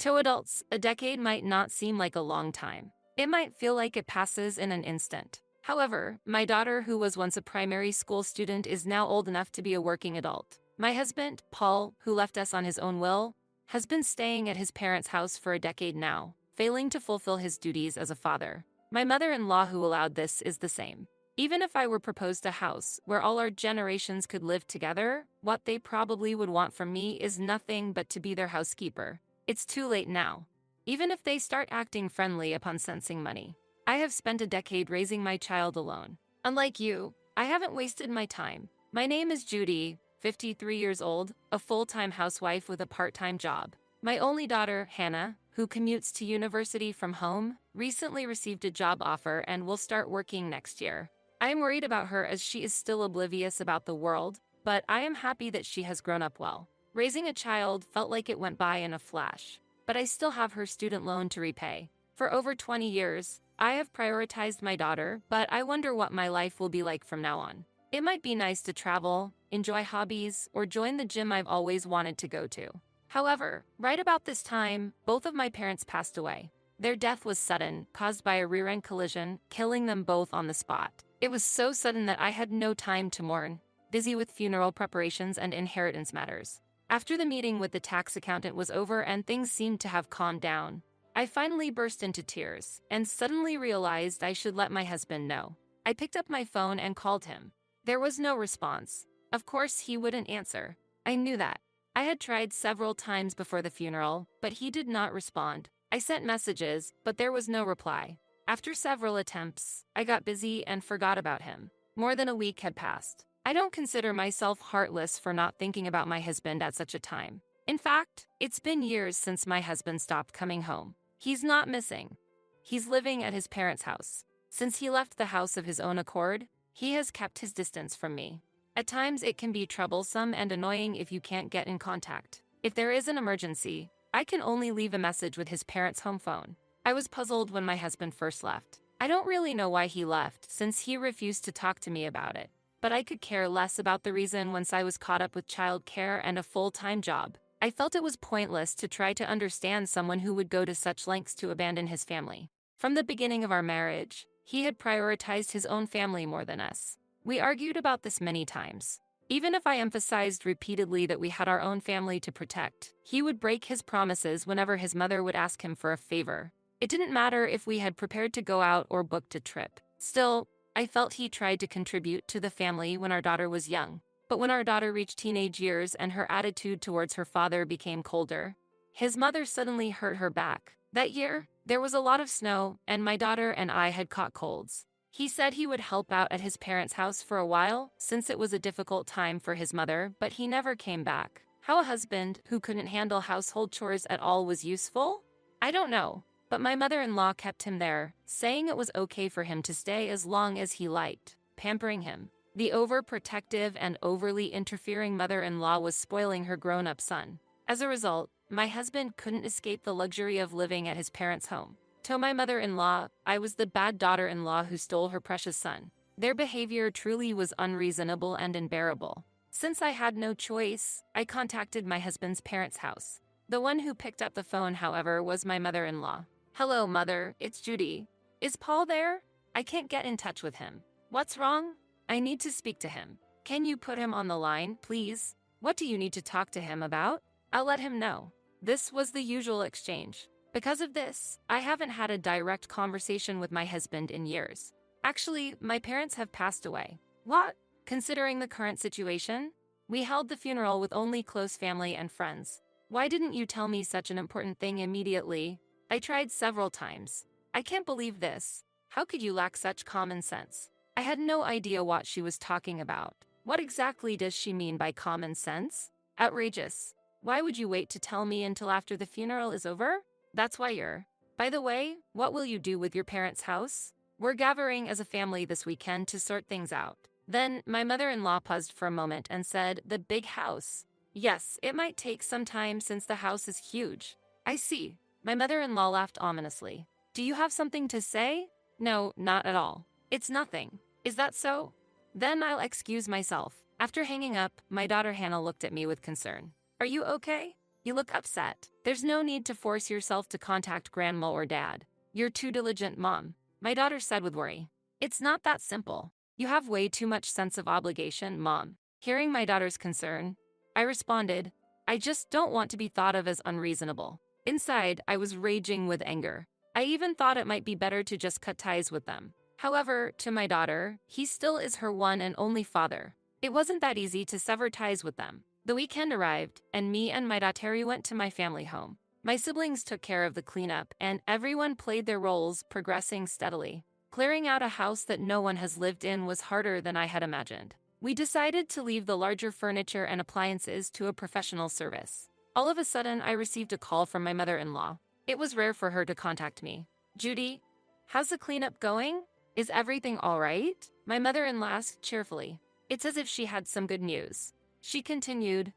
To adults, a decade might not seem like a long time. It might feel like it passes in an instant. However, my daughter, who was once a primary school student, is now old enough to be a working adult. My husband, Paul, who left us on his own will, has been staying at his parents' house for a decade now, failing to fulfill his duties as a father. My mother-in-law, who allowed this, is the same. Even if I were proposed a house where all our generations could live together, what they probably would want from me is nothing but to be their housekeeper. It's too late now. Even if they start acting friendly upon sensing money. I have spent a decade raising my child alone. Unlike you, I haven't wasted my time. My name is Judy, 53 years old, a full-time housewife with a part-time job. My only daughter, Hannah, who commutes to university from home, recently received a job offer and will start working next year. I am worried about her as she is still oblivious about the world, but I am happy that she has grown up well. Raising a child felt like it went by in a flash, but I still have her student loan to repay. For over 20 years, I have prioritized my daughter, but I wonder what my life will be like from now on. It might be nice to travel, enjoy hobbies, or join the gym I've always wanted to go to. However, right about this time, both of my parents passed away. Their death was sudden, caused by a rear-end collision, killing them both on the spot. It was so sudden that I had no time to mourn, busy with funeral preparations and inheritance matters. After the meeting with the tax accountant was over and things seemed to have calmed down, I finally burst into tears and suddenly realized I should let my husband know. I picked up my phone and called him. There was no response. Of course, he wouldn't answer. I knew that. I had tried several times before the funeral, but he did not respond. I sent messages, but there was no reply. After several attempts, I got busy and forgot about him. More than a week had passed. I don't consider myself heartless for not thinking about my husband at such a time. In fact, it's been years since my husband stopped coming home. He's not missing. He's living at his parents' house. Since he left the house of his own accord, he has kept his distance from me. At times it can be troublesome and annoying if you can't get in contact. If there is an emergency, I can only leave a message with his parents' home phone. I was puzzled when my husband first left. I don't really know why he left since he refused to talk to me about it. But I could care less about the reason once I was caught up with childcare and a full-time job. I felt it was pointless to try to understand someone who would go to such lengths to abandon his family. From the beginning of our marriage, he had prioritized his own family more than us. We argued about this many times. Even if I emphasized repeatedly that we had our own family to protect, he would break his promises whenever his mother would ask him for a favor. It didn't matter if we had prepared to go out or booked a trip. Still, I felt he tried to contribute to the family when our daughter was young. But when our daughter reached teenage years and her attitude towards her father became colder, his mother suddenly hurt her back. That year, there was a lot of snow, and my daughter and I had caught colds. He said he would help out at his parents' house for a while, since it was a difficult time for his mother, but he never came back. How a husband who couldn't handle household chores at all was useful? I don't know, but my mother-in-law kept him there, saying it was okay for him to stay as long as he liked, pampering him. The overprotective and overly interfering mother-in-law was spoiling her grown-up son. As a result, my husband couldn't escape the luxury of living at his parents' home. To my mother-in-law, I was the bad daughter-in-law who stole her precious son. Their behavior truly was unreasonable and unbearable. Since I had no choice, I contacted my husband's parents' house. The one who picked up the phone, however, was my mother-in-law. "Hello, Mother, it's Judy. Is Paul there? I can't get in touch with him. What's wrong? I need to speak to him. Can you put him on the line, please? What do you need to talk to him about? I'll let him know." This was the usual exchange. Because of this, I haven't had a direct conversation with my husband in years. Actually, my parents have passed away. What? Considering the current situation, we held the funeral with only close family and friends. Why didn't you tell me such an important thing immediately? I tried several times. I can't believe this. How could you lack such common sense? I had no idea what she was talking about. What exactly does she mean by common sense? Outrageous. Why would you wait to tell me until after the funeral is over? That's why you're. By the way, what will you do with your parents' house? We're gathering as a family this weekend to sort things out. Then, my mother-in-law paused for a moment and said, "The big house." Yes, it might take some time since the house is huge. I see. My mother-in-law laughed ominously. Do you have something to say? No, not at all. It's nothing. Is that so? Then I'll excuse myself. After hanging up, my daughter Hannah looked at me with concern. Are you okay? You look upset. There's no need to force yourself to contact grandma or dad. You're too diligent, Mom, my daughter said with worry. It's not that simple. You have way too much sense of obligation, Mom. Hearing my daughter's concern, I responded, I just don't want to be thought of as unreasonable. Inside, I was raging with anger. I even thought it might be better to just cut ties with them. However, to my daughter, he still is her one and only father. It wasn't that easy to sever ties with them. The weekend arrived, and me and my daughter went to my family home. My siblings took care of the cleanup, and everyone played their roles, progressing steadily. Clearing out a house that no one has lived in was harder than I had imagined. We decided to leave the larger furniture and appliances to a professional service. All of a sudden, I received a call from my mother-in-law. It was rare for her to contact me. Judy, how's the cleanup going? Is everything all right? My mother-in-law asked cheerfully. It's as if she had some good news. She continued,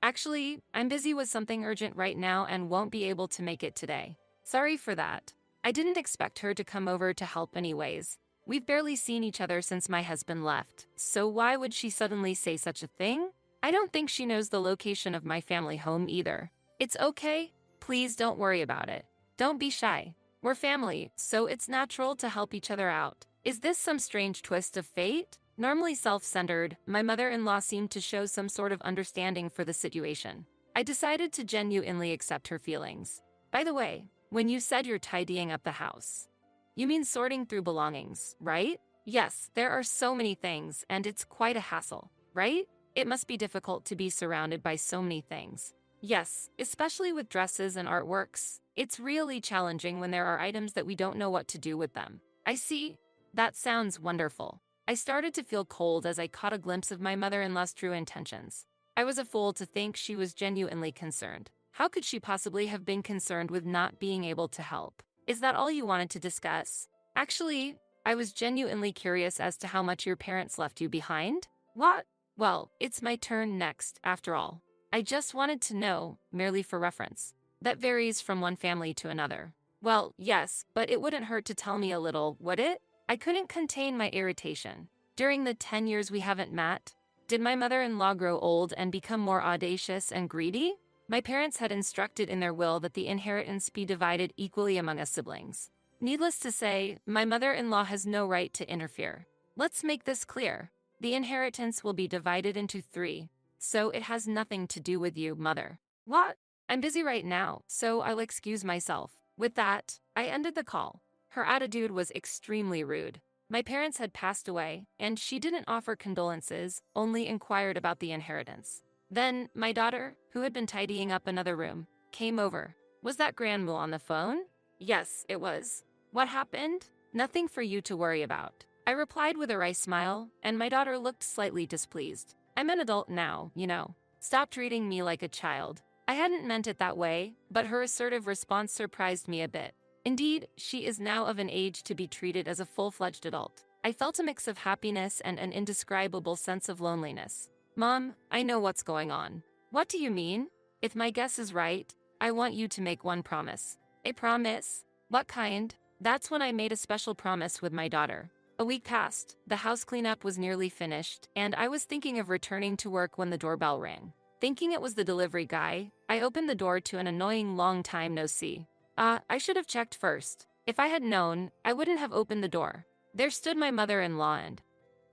actually, I'm busy with something urgent right now and won't be able to make it today. Sorry for that. I didn't expect her to come over to help anyways. We've barely seen each other since my husband left, so why would she suddenly say such a thing? I don't think she knows the location of my family home either. It's okay. Please don't worry about it. Don't be shy. We're family, so it's natural to help each other out. Is this some strange twist of fate? Normally self-centered, my mother-in-law seemed to show some sort of understanding for the situation. I decided to genuinely accept her feelings. By the way, when you said you're tidying up the house, you mean sorting through belongings, right? Yes, there are so many things, and it's quite a hassle, right? It must be difficult to be surrounded by so many things. Yes, especially with dresses and artworks. It's really challenging when there are items that we don't know what to do with them. I see. That sounds wonderful. I started to feel cold as I caught a glimpse of my mother-in-law's true intentions. I was a fool to think she was genuinely concerned. How could she possibly have been concerned with not being able to help? Is that all you wanted to discuss? Actually, I was genuinely curious as to how much your parents left you behind. What? Well, it's my turn next, after all. I just wanted to know, merely for reference. That varies from one family to another. Well, yes, but it wouldn't hurt to tell me a little, would it? I couldn't contain my irritation. During the 10 years we haven't met, did my mother-in-law grow old and become more audacious and greedy? My parents had instructed in their will that the inheritance be divided equally among us siblings. Needless to say, my mother-in-law has no right to interfere. Let's make this clear. The inheritance will be divided into 3, so it has nothing to do with you, Mother. What? I'm busy right now, so I'll excuse myself. With that, I ended the call. Her attitude was extremely rude. My parents had passed away, and she didn't offer condolences, only inquired about the inheritance. Then, my daughter, who had been tidying up another room, came over. Was that grandma on the phone? Yes, it was. What happened? Nothing for you to worry about. I replied with a wry smile, and my daughter looked slightly displeased. I'm an adult now, you know. Stop treating me like a child. I hadn't meant it that way, but her assertive response surprised me a bit. Indeed, she is now of an age to be treated as a full-fledged adult. I felt a mix of happiness and an indescribable sense of loneliness. Mom, I know what's going on. What do you mean? If my guess is right, I want you to make one promise. A promise? What kind? That's when I made a special promise with my daughter. A week passed, the house cleanup was nearly finished, and I was thinking of returning to work when the doorbell rang. Thinking it was the delivery guy, I opened the door to an annoying long time no see. I should have checked first. If I had known, I wouldn't have opened the door. There stood my mother-in-law and...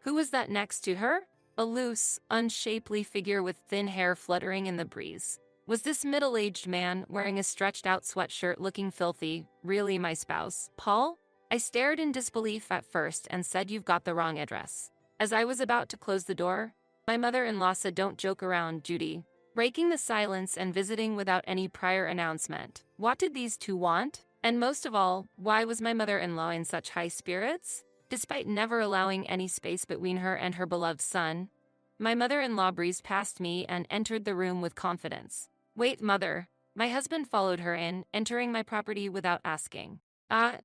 Who was that next to her? A loose, unshapely figure with thin hair fluttering in the breeze. Was this middle-aged man, wearing a stretched-out sweatshirt looking filthy, really my spouse, Paul? I stared in disbelief at first and said, "You've got the wrong address." As I was about to close the door, my mother-in-law said, "Don't joke around, Judy." Breaking the silence and visiting without any prior announcement. What did these two want? And most of all, why was my mother-in-law in such high spirits? Despite never allowing any space between her and her beloved son, my mother-in-law breezed past me and entered the room with confidence. "Wait, Mother." My husband followed her in, entering my property without asking.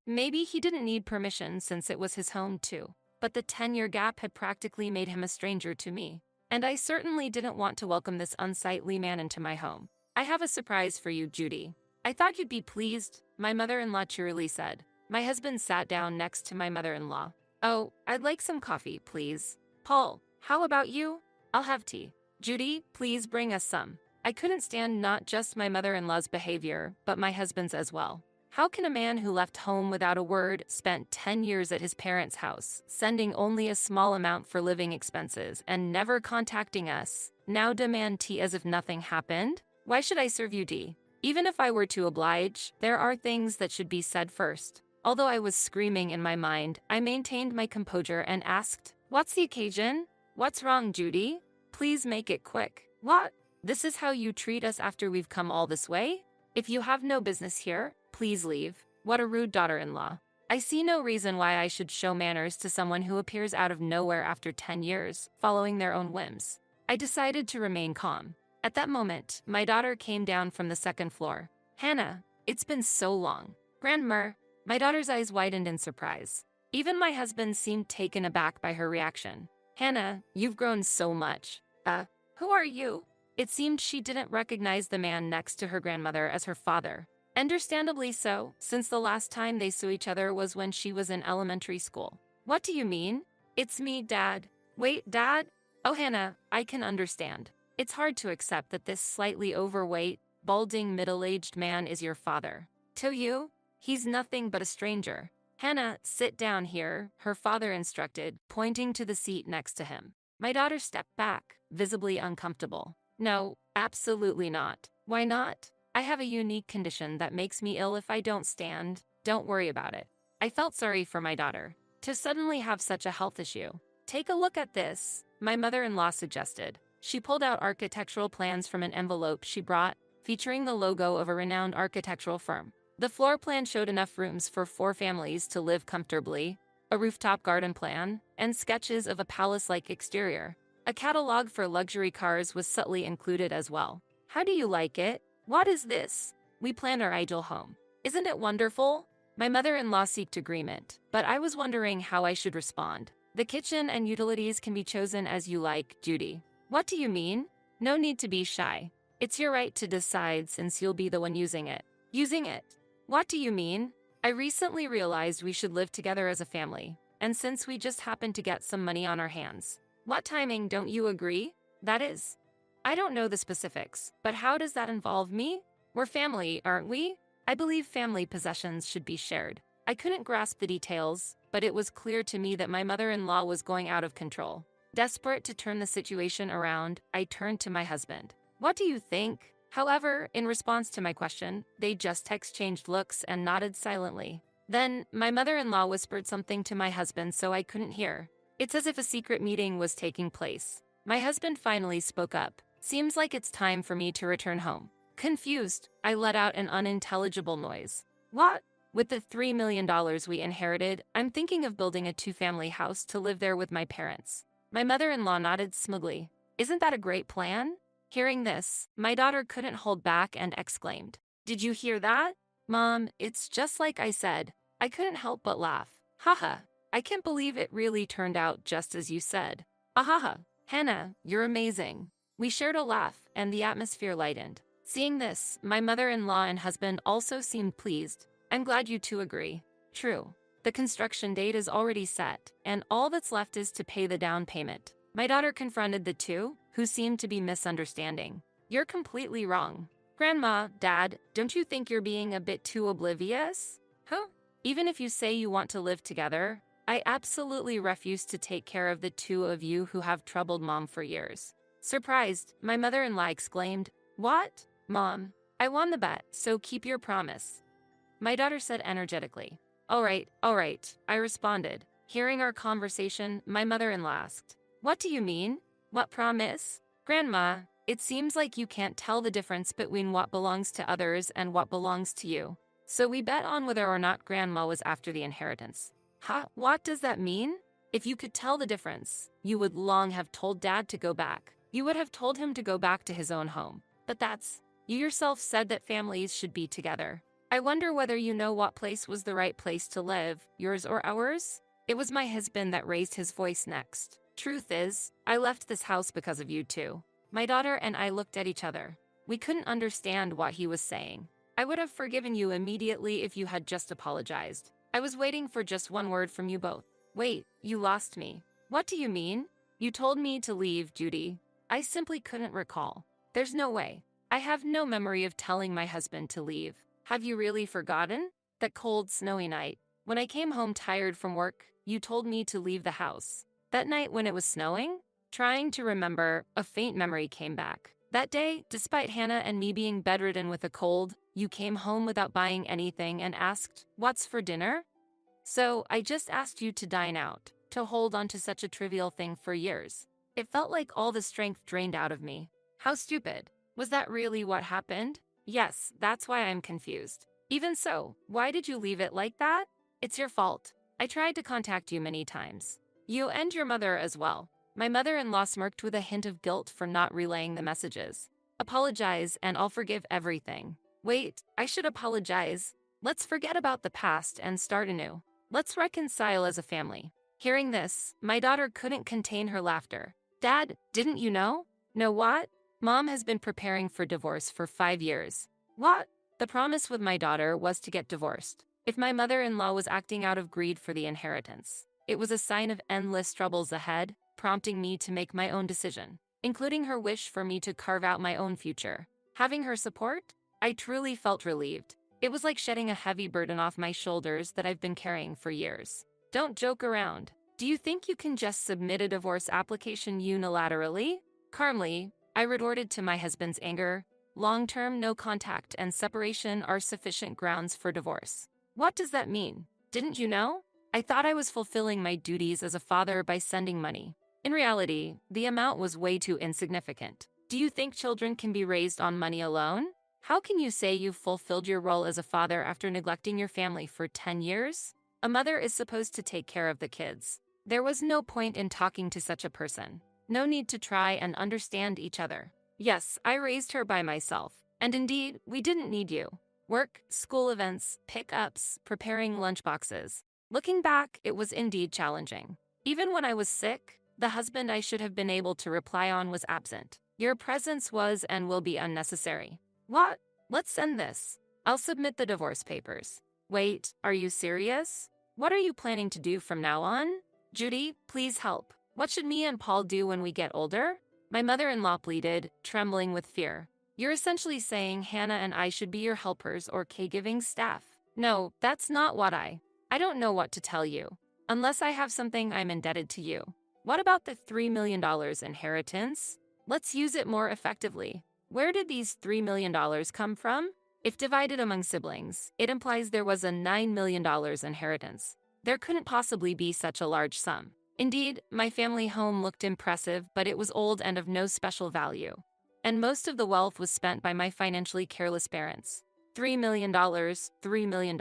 Maybe he didn't need permission since it was his home too. But the 10-year gap had practically made him a stranger to me. And I certainly didn't want to welcome this unsightly man into my home. "I have a surprise for you, Judy." "I thought you'd be pleased," my mother-in-law cheerily said. My husband sat down next to my mother-in-law. "Oh, I'd like some coffee, please." "Paul, how about you?" "I'll have tea." "Judy, please bring us some." I couldn't stand not just my mother-in-law's behavior, but my husband's as well. How can a man who left home without a word, spent 10 years at his parents' house, sending only a small amount for living expenses, and never contacting us, now demand tea as if nothing happened? Why should I serve you tea? Even if I were to oblige, there are things that should be said first. Although I was screaming in my mind, I maintained my composure and asked, "What's the occasion? What's wrong, Judy? Please make it quick." "What? This is how you treat us after we've come all this way? If you have no business here, please leave." What a rude daughter-in-law. I see no reason why I should show manners to someone who appears out of nowhere after 10 years, following their own whims. I decided to remain calm. At that moment, my daughter came down from the second floor. "Hannah, it's been so long." "Grandma." My daughter's eyes widened in surprise. Even my husband seemed taken aback by her reaction. "Hannah, you've grown so much." Who are you?" It seemed she didn't recognize the man next to her grandmother as her father. Understandably so, since the last time they saw each other was when she was in elementary school. "What do you mean?" "It's me, Dad." "Wait, Dad?" "Oh, Hannah, I can understand. It's hard to accept that this slightly overweight, balding middle-aged man is your father. To you, he's nothing but a stranger." "Hannah, sit down here," her father instructed, pointing to the seat next to him. My daughter stepped back, visibly uncomfortable. "No, absolutely not." "Why not?" "I have a unique condition that makes me ill if I don't stand. Don't worry about it." I felt sorry for my daughter. To suddenly have such a health issue. "Take a look at this," my mother-in-law suggested. She pulled out architectural plans from an envelope she brought, featuring the logo of a renowned architectural firm. The floor plan showed enough rooms for 4 families to live comfortably, a rooftop garden plan, and sketches of a palace-like exterior. A catalog for luxury cars was subtly included as well. "How do you like it?" "What is this?" "We planned our ideal home. Isn't it wonderful?" My mother-in-law seeked agreement, but I was wondering how I should respond. "The kitchen and utilities can be chosen as you like, Judy." "What do you mean?" "No need to be shy. It's your right to decide since you'll be the one using it." "Using it? What do you mean?" "I recently realized we should live together as a family, and since we just happened to get some money on our hands." "What timing, don't you agree?" "That is." "I don't know the specifics, but how does that involve me?" "We're family, aren't we?" "I believe family possessions should be shared." I couldn't grasp the details, but it was clear to me that my mother-in-law was going out of control. Desperate to turn the situation around, I turned to my husband. "What do you think?" However, in response to my question, they just exchanged looks and nodded silently. Then, my mother-in-law whispered something to my husband so I couldn't hear. It's as if a secret meeting was taking place. My husband finally spoke up. "Seems like it's time for me to return home." Confused, I let out an unintelligible noise. "What?" "With the $3 million we inherited, I'm thinking of building a 2-family house to live there with my parents." My mother-in-law nodded smugly. "Isn't that a great plan?" Hearing this, my daughter couldn't hold back and exclaimed, "Did you hear that?" "Mom, it's just like I said." I couldn't help but laugh. "Haha, I can't believe it really turned out just as you said." "Ahaha, Hannah, you're amazing." We shared a laugh, and the atmosphere lightened. Seeing this, my mother-in-law and husband also seemed pleased. "I'm glad you two agree." "True. The construction date is already set, and all that's left is to pay the down payment." My daughter confronted the two, who seemed to be misunderstanding. "You're completely wrong." "Grandma, Dad, don't you think you're being a bit too oblivious?" "Huh? Even if you say you want to live together, I absolutely refuse to take care of the two of you who have troubled Mom for years." Surprised, my mother-in-law exclaimed, "What? Mom, I won the bet, so keep your promise." My daughter said energetically. All right, I responded. Hearing our conversation, my mother-in-law asked, "What do you mean? What promise?" "Grandma, it seems like you can't tell the difference between what belongs to others and what belongs to you. So we bet on whether or not Grandma was after the inheritance." "Huh? What does that mean?" "If you could tell the difference, you would long have told Dad to go back. You would have told him to go back to his own home. But you yourself said that families should be together. I wonder whether you know what place was the right place to live, yours or ours?" It was my husband that raised his voice next. "Truth is, I left this house because of you two." My daughter and I looked at each other. We couldn't understand what he was saying. "I would have forgiven you immediately if you had just apologized. I was waiting for just one word from you both." "Wait, you lost me." "What do you mean?" "You told me to leave, Judy." I simply couldn't recall. "There's no way." I have no memory of telling my husband to leave. Have you really forgotten? That cold, snowy night. When I came home tired from work, you told me to leave the house. That night when it was snowing? Trying to remember, a faint memory came back. That day, despite Hannah and me being bedridden with a cold, you came home without buying anything and asked, "What's for dinner?" So, I just asked you to dine out, to hold on to such a trivial thing for years. It felt like all the strength drained out of me. How stupid. Was that really what happened? Yes, that's why I'm confused. Even so, why did you leave it like that? It's your fault. I tried to contact you many times. You and your mother as well. My mother-in-law smirked with a hint of guilt for not relaying the messages. Apologize and I'll forgive everything. Wait, I should apologize. Let's forget about the past and start anew. Let's reconcile as a family. Hearing this, my daughter couldn't contain her laughter. Dad, didn't you know? Know what? Mom has been preparing for divorce for 5 years. What? The promise with my daughter was to get divorced. If my mother-in-law was acting out of greed for the inheritance, it was a sign of endless troubles ahead, prompting me to make my own decision, including her wish for me to carve out my own future. Having her support, I truly felt relieved. It was like shedding a heavy burden off my shoulders that I've been carrying for years. Don't joke around. Do you think you can just submit a divorce application unilaterally? Calmly, I retorted to my husband's anger. Long-term no contact and separation are sufficient grounds for divorce. What does that mean? Didn't you know? I thought I was fulfilling my duties as a father by sending money. In reality, the amount was way too insignificant. Do you think children can be raised on money alone? How can you say you've fulfilled your role as a father after neglecting your family for 10 years? A mother is supposed to take care of the kids. There was no point in talking to such a person. No need to try and understand each other. Yes, I raised her by myself. And indeed, we didn't need you. Work, school events, pickups, preparing lunchboxes. Looking back, it was indeed challenging. Even when I was sick, the husband I should have been able to rely on was absent. Your presence was and will be unnecessary. What? Let's send this. I'll submit the divorce papers. Wait, are you serious? What are you planning to do from now on? Judy, please help. What should me and Paul do when we get older? My mother-in-law pleaded, trembling with fear. You're essentially saying Hannah and I should be your helpers or caregiving staff. No, that's not what I don't know what to tell you. Unless I have something I'm indebted to you. What about the $3 million inheritance? Let's use it more effectively. Where did these $3 million come from? If divided among siblings, it implies there was a $9 million inheritance. There couldn't possibly be such a large sum. Indeed, my family home looked impressive, but it was old and of no special value. And most of the wealth was spent by my financially careless parents. $3 million, $3 million.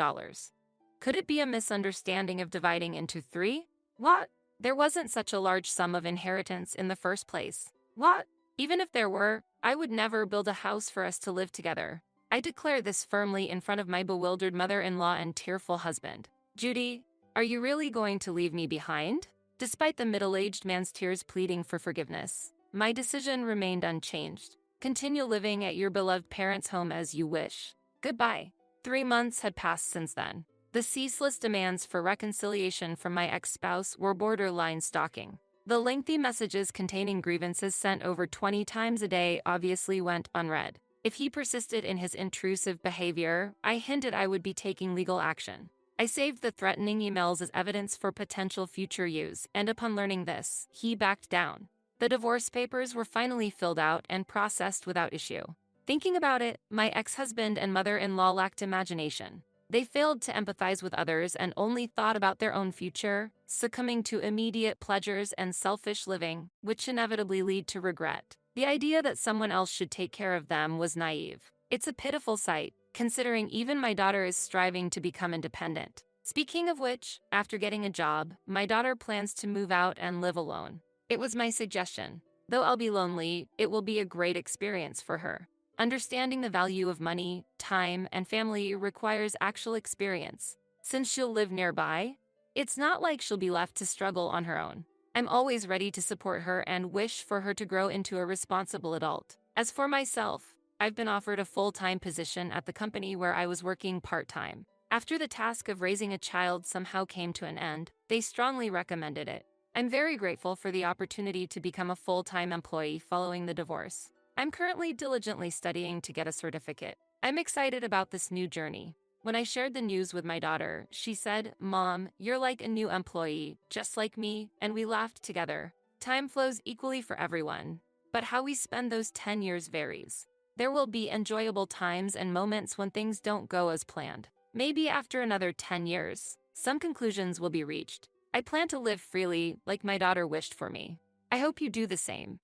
Could it be a misunderstanding of dividing into 3? What? There wasn't such a large sum of inheritance in the first place. What? Even if there were, I would never build a house for us to live together. I declare this firmly in front of my bewildered mother-in-law and tearful husband. Judy, are you really going to leave me behind? Despite the middle-aged man's tears pleading for forgiveness, my decision remained unchanged. Continue living at your beloved parents' home as you wish. Goodbye. 3 months had passed since then. The ceaseless demands for reconciliation from my ex-spouse were borderline stalking. The lengthy messages containing grievances sent over 20 times a day obviously went unread. If he persisted in his intrusive behavior, I hinted I would be taking legal action. I saved the threatening emails as evidence for potential future use, and upon learning this, he backed down. The divorce papers were finally filled out and processed without issue. Thinking about it, my ex-husband and mother-in-law lacked imagination. They failed to empathize with others and only thought about their own future, succumbing to immediate pleasures and selfish living, which inevitably lead to regret. The idea that someone else should take care of them was naive. It's a pitiful sight, considering even my daughter is striving to become independent. Speaking of which, after getting a job, my daughter plans to move out and live alone. It was my suggestion. Though I'll be lonely, it will be a great experience for her. Understanding the value of money, time, and family requires actual experience. Since she'll live nearby, it's not like she'll be left to struggle on her own. I'm always ready to support her and wish for her to grow into a responsible adult. As for myself, I've been offered a full-time position at the company where I was working part-time. After the task of raising a child somehow came to an end, they strongly recommended it. I'm very grateful for the opportunity to become a full-time employee following the divorce. I'm currently diligently studying to get a certificate. I'm excited about this new journey. When I shared the news with my daughter, she said, "Mom, you're like a new employee, just like me," and we laughed together. Time flows equally for everyone, but how we spend those 10 years varies. There will be enjoyable times and moments when things don't go as planned. Maybe after another 10 years, some conclusions will be reached. I plan to live freely like my daughter wished for me. I hope you do the same.